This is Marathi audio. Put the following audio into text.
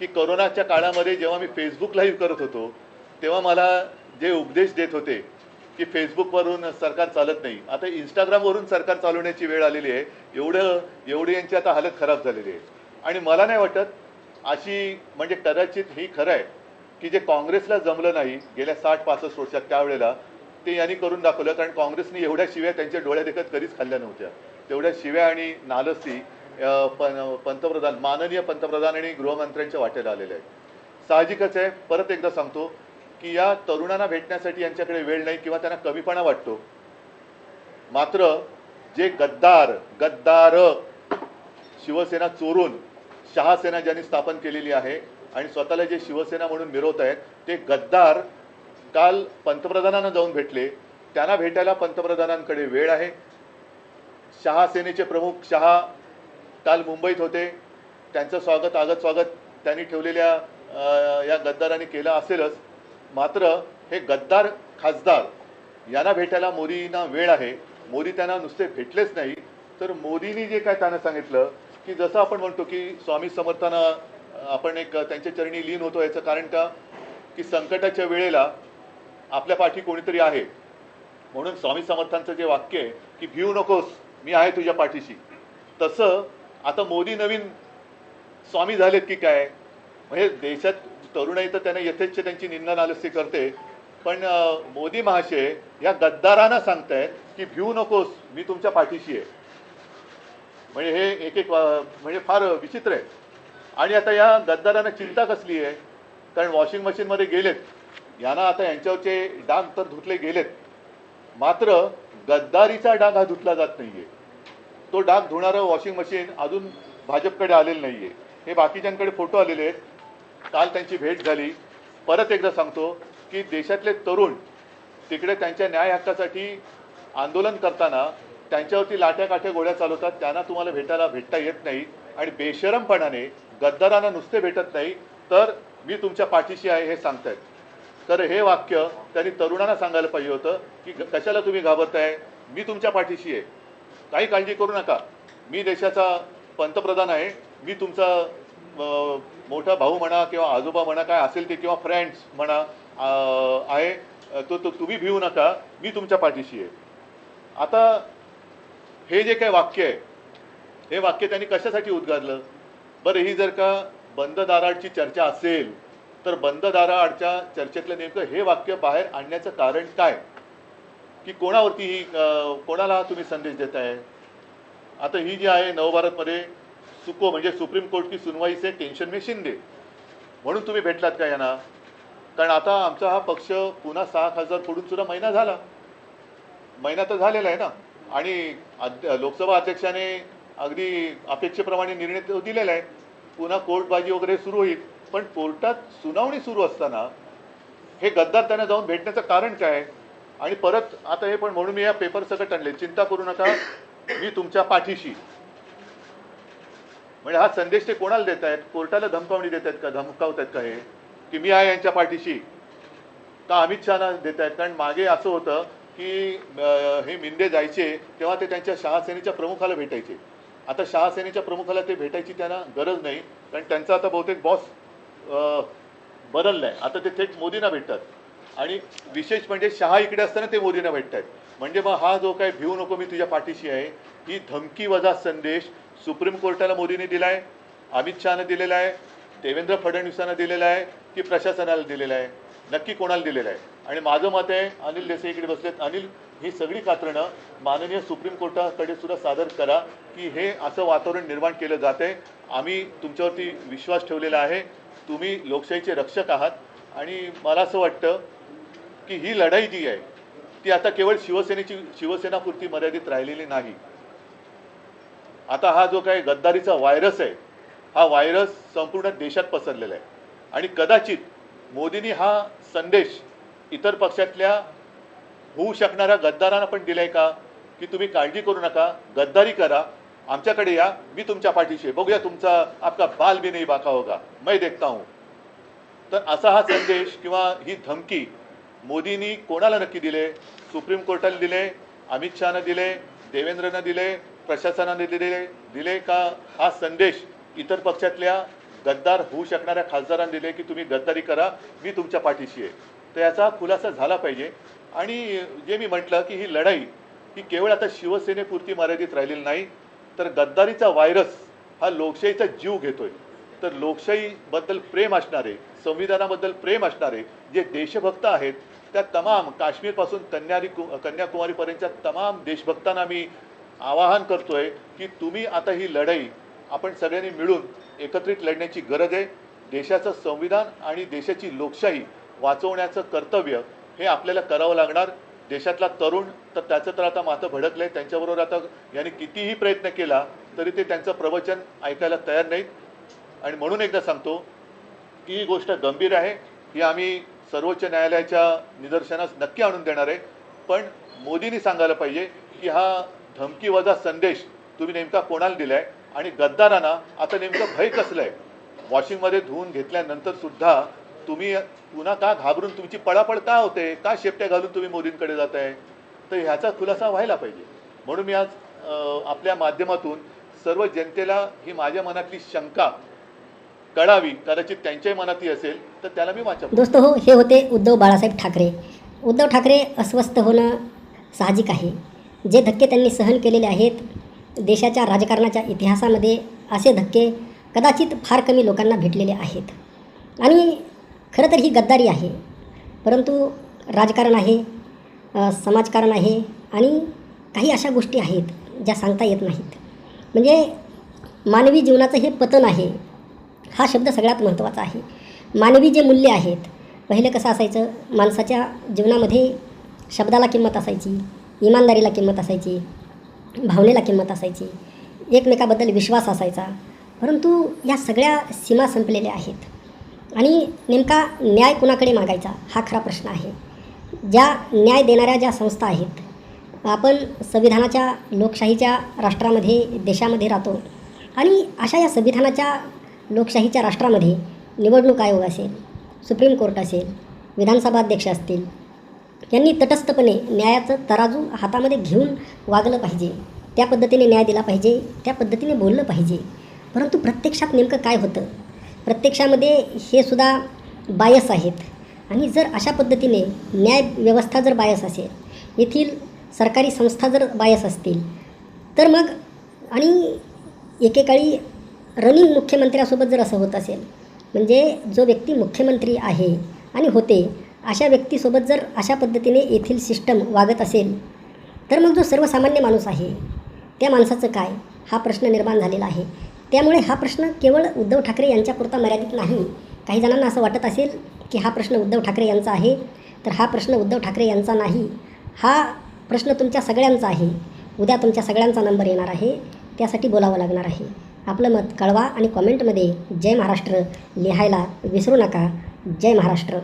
की कोरोनाच्या काळामध्ये जेव्हा मी फेसबुक लाईव्ह करत होतो तेव्हा मला जे उपदेश देत होते की फेसबुकवरून सरकार चालत नाही, आता इंस्टाग्रामवरून सरकार चालवण्याची वेळ आलेली आहे. एवढी यांची आता हालत खराब झालेली आहे. आणि मला नाही वाटत अशी, म्हणजे कदाचित ही खरं आहे की जे काँग्रेसला जमलं नाही गेल्या 60-65 वर्षात त्यावेळेला ते यांनी करून दाखवलं. कारण काँग्रेसने एवढ्या शिव्या त्यांच्या डोळ्यादेखत कधीच खाल्ल्या नव्हत्या. तेवढ्या शिव्या आणि नालस्ती पंतप्रधान, माननीय पंतप्रधान आणि गृहमंत्र्यांच्या वाटेला आलेल्या आहेत. साहजिकच आहे, परत एकदा सांगतो की या तरुणांना भेटण्यासाठी यांच्याकडे वेळ नाही किंवा त्यांना कमीपणा वाटतो. मात्र जे गद्दार शिवसेना चोरून शहासेना ज्यांनी स्थापन केलेली आहे आणि स्वतःला जे शिवसेना म्हणून मिरवत आहेत ते गद्दार काल पंतप्रधानांना जाऊन भेटले. त्यांना भेटायला पंतप्रधानांकडे वेळ आहे. शहासेनेचे प्रमुख शहा काल मुंबईत होते. त्यांचं स्वागत त्यांनी ठेवलेल्या या गद्दारांनी केलं असेलच. मात्र हे गद्दार खासदार यांना भेटायला मोदींना वेळ आहे. मोदी त्यांना नुसते भेटलेच नाही तर मोदींनी जे काय त्यांना सांगितलं की जसं आपण म्हणतो की स्वामी समर्थांना आपण एक त्यांच्या चरणी लीन होतो, याचं कारण का की संकटाच्या वेळेला आपल्या पाठी कोणीतरी आहे. म्हणून स्वामी समर्थांचं जे वाक्य आहे की भिवू नकोस, मी आहे तुझ्या पाठीशी, तसं आता मोदी नवीन स्वामी झालेत की काय. म्हणजे देशात तरुणाई तर त्यांना यथेच्छ त्यांची निंदा नालस्ती करते, पण मोदी महाशय या गद्दारांना सांगतायत की भिवू नकोस, मी तुमच्या पाठीशी आहे. म्हणजे हे एक म्हणजे फार विचित्र आहे. आणि आता या गद्दारांना चिंता कसली आहे, कारण वॉशिंग मशीनमध्ये गेलेत, यांना आता यांच्यावरचे डाग तर धुतले गेलेत, मात्र गद्दारीचा डाग हा धुतला जात नाहीये. तो डाग धुणारं वॉशिंग मशीन अजून भाजपकडे आलेलं नाहीये. हे बाकीच्यांकडे फोटो आलेले आहेत. काल त्यांची भेट झाली. परत एकदा सांगतो की देशातले तरुण तिकडे त्यांच्या न्याय हक्कासाठी आंदोलन करताना त्यांच्यावरती लाट्या काठ्या गोळ्या चालवतात. त्यांना तुम्हाला भेटता येत नाही आणि बेशरमपणाने गद्दारांना नुसते भेटत नाही तर मी तुमच्या पाठीशी आहे हे सांगतायत. तर हे वाक्य त्यांनी तरुणांना सांगायला पाहिजे होतं की कशाला तुम्ही घाबरताय, मी तुमच्या पाठीशी आहे, काही काळजी करू नका, मी देशाचा पंतप्रधान आहे, मी तुमचा मोठा भाऊ म्हणा किंवा आजोबा म्हणा काय असेल ते, किंवा फ्रेंड्स म्हणा आहे, तो तुम्ही भिवू नका, मी तुमच्या पाठीशी आहे. आता हे जे काही वाक्य आहे हे वाक्य त्यांनी कशासाठी उद्गारलं बरं. ही जर का बंद दाराआडची चर्चा असेल तर बंद दाराआडच्या चर्चेतलं नेमकं हे वाक्य बाहेर आणण्याचं कारण काय, की कोणावरती ही कोणाला तुम्ही संदेश देताय. आता ही जी आहे नवभारतमध्ये सुको म्हणजे सुप्रीम कोर्ट की सुनवाई से टेन्शन में शिंदे म्हणून तुम्ही भेटलात का यांना. कारण आता आमचा हा पक्ष पुन्हा 6 खासदार फोडून सुद्धा महिना तर झालेला आहे ना. आणि लोकसभा अध्यक्षाने अगदी अपेक्षेप्रमाणे निर्णय दिलेला आहे. पुन्हा कोर्टबाजी वगैरे सुरू होईल, पण कोर्टात सुनावणी सुरू असताना हे गद्दार त्यांना जाऊन भेटण्याचं कारण काय. आणि परत आता हे पण म्हणून मी या पेपर सकट आणले, चिंता करू नका, मी तुमच्या पाठीशी. म्हणजे हा संदेश ते कोणाला देत आहेत, कोर्टाला धमकावणी देत आहेत का, धमकावत आहेत का हे की मी आहे यांच्या पाठीशी, का अमित शहाना देत आहेत. कारण मागे असं होतं की हे मिंदे जायचे तेव्हा ते त्यांच्या शहासेनेच्या प्रमुखाला भेटायचे. आता शहासेनेच्या प्रमुखाला ते भेटायची त्यांना गरज नाही, कारण त्यांचा आता बहुतेक बॉस बदलला आहे. आता ते थेट मोदींना भेटतात. आणि विशेष म्हणजे शहा इकडे असताना ते मोदींना भेटत आहेत. म्हणजे मग हा जो काय भिवू नको मी तुझ्या पाठीशी आहे, ही धमकी वजा संदेश सुप्रीम कोर्टाला मोदींनी दिला आहे, अमित शहाने दिलेला आहे, देवेंद्र फडणवीसांना दिलेला आहे की प्रशासनाला दिलेला आहे, नक्की कोणाला दिलेलं आहे. आणि माझं मत आहे, अनिल देसाई इकडे बसलेत, अनिल ही सगळी कात्रणं माननीय सुप्रीम कोर्टाकडे सुद्धा सादर करा की हे असं वातावरण निर्माण केलं जाते. आम्ही तुमच्यावरती विश्वास ठेवलेला आहे, तुम्ही लोकशाहीचे रक्षक आहात. आणि मला असं वाटतं की ही लढाई जी आहे ती आता केवळ शिवसेनापुरती मर्यादित राहिलेली नाही. आता हा जो काही गद्दारीचा व्हायरस आहे हा व्हायरस संपूर्ण देशात पसरलेला आहे. आणि कदाचित मोदींनी हा संदेश इतर पक्षातल्या होऊ शकणाऱ्या गद्दारांना पण दिलाय का की तुम्ही काळजी करू नका, गद्दारी करा, आमच्याकडे या, मी तुमच्या पाठीशी, बघूया तुमचा आपका बाल भी नहीं बाका होगा, मैं देखता हूं. तर असा हा संदेश किंवा ही धमकी मोदींनी कोणाला नक्की दिले, सुप्रीम कोर्टाला दिले, अमित शहाना दिले, देवेंद्रना दिले, प्रशासनाने दिले का हा संदेश इतर पक्षातल्या गद्दार होऊ शकणाऱ्या खासदारांना दिले की तुम्ही गद्दारी करा, मी तुमच्या पाठीशी आहे. तर याचा खुलासा झाला पाहिजे. आणि जे मी म्हटलं की ही लढाई ही केवळ आता शिवसेनेपुरती मर्यादित राहिलेली नाही, तर गद्दारीचा व्हायरस हा लोकशाहीचा जीव घेतोय. तर लोकशाहीबद्दल प्रेम असणारे, संविधानाबद्दल प्रेम असणारे जे देशभक्त आहेत, त्या तमाम काश्मीरपासून कन्याकुमारीपर्यंतच्या तमाम देशभक्तांना मी आवाहन करतोय की तुम्ही आता ही लढाई आपण सगळ्यांनी मिळून एकत्रित लढण्याची गरज आहे. देशाचं संविधान आणि देशाची लोकशाही वाचवण्याचं कर्तव्य हे आपल्याला करावं लागणार. देशातला तरुण तर त्याचं तर आता माथं भडकलं आहे. त्यांच्याबरोबर आता याने कितीही प्रयत्न केला तरी ते त्यांचं प्रवचन ऐकायला तयार नाहीत. आणि म्हणून एकदा सांगतो की ही गोष्ट गंभीर आहे. ही आम्ही सर्वोच्च न्यायालयाच्या निदर्शनास नक्की आणून देणार आहे. पण मोदींनी सांगायला पाहिजे की हा धमकी वजा संदेश तुम्ही नेमका कोणाला दिला आहे आणि गद्दारांना आता नेमकं भय कसलं आहे. वॉशिंगमध्ये धुवून घेतल्यानंतर सुद्धा तुम्ही पुन्हा का घाबरून तुमची पळापळ का होते, का शेपट्या घालून तुम्ही मोदींकडे जात आहे. तर ह्याचा खुलासा व्हायला पाहिजे. म्हणून मी आज आपल्या माध्यमातून सर्व जनतेला ही माझ्या मनातली शंका कळावी, कदाचित त्यांच्याही मनातही असेल तर त्याला मी वाचा. दोस्त हो, हे होते उद्धव बाळासाहेब ठाकरे. उद्धव ठाकरे अस्वस्थ होणं साहजिक आहे. जे धक्के त्यांनी सहन केलेले आहेत, देशाच्या राजकारणाच्या इतिहासामध्ये असे धक्के कदाचित फार कमी लोकांना भेटलेले आहेत. आणि खरं तर ही गद्दारी आहे, परंतु राजकारण आहे, समाजकारण आहे आणि काही अशा गोष्टी आहेत ज्या सांगता येत नाहीत. म्हणजे मानवी जीवनाचं हे पतन आहे, हा शब्द सगळ्यात महत्त्वाचा आहे. मानवी जे मूल्य आहेत, पहिलं कसं असायचं, माणसाच्या जीवनामध्ये शब्दाला किंमत असायची, इमानदारीला किंमत असायची, भावनेला किंमत असायची, एकमेकाबद्दल विश्वास असायचा. परंतु या सगळ्या सीमा संपलेल्या आहेत. आणि नेमका न्याय कुणाकडे मागायचा हा खरा प्रश्न आहे. ज्या न्याय देणाऱ्या ज्या संस्था आहेत, आपण संविधानाच्या लोकशाहीच्या राष्ट्रामध्ये, देशामध्ये राहतो. आणि अशा या संविधानाच्या लोकशाहीच्या राष्ट्रामध्ये निवडणूक आयोग असेल, सुप्रीम कोर्ट असेल, विधानसभा अध्यक्ष असतील, यांनी तटस्थपणे न्यायाचं तराजू हातामध्ये घेऊन वागलं पाहिजे. त्या पद्धतीने न्याय दिला पाहिजे, त्या पद्धतीने बोललं पाहिजे. परंतु प्रत्यक्षात नेमकं काय होतं, प्रत्यक्षामध्ये हे सुद्धा बायस आहेत. आणि जर अशा पद्धतीने न्याय व्यवस्था जर बायस असेल, येथील सरकारी संस्था जर बायस असतील, तर मग आणि एकेकाळी रनिंग मुख्यमंत्र्यासोबत जर असं होत असेल, म्हणजे जो व्यक्ती मुख्यमंत्री आहे आणि होते अशा व्यक्तीसोबत जर अशा पद्धतीने येथील सिस्टम वागत असेल, तर मग जो सर्वसामान्य माणूस आहे त्या माणसाचं काय, हा प्रश्न निर्माण झालेला आहे. त्यामुळे हा प्रश्न केवळ उद्धव ठाकरे यांच्यापुरता मर्यादित नाही. काही जणांना असं वाटत असेल की हा प्रश्न उद्धव ठाकरे यांचा आहे, तर हा प्रश्न उद्धव ठाकरे यांचा नाही, हा प्रश्न तुमच्या सगळ्यांचा आहे. उद्या तुमच्या सगळ्यांचा नंबर येणार आहे, त्यासाठी बोलावं लागणार आहे. आपलं मत कळवा आणि कॉमेंटमध्ये जय महाराष्ट्र लिहायला विसरू नका. जय महाराष्ट्र.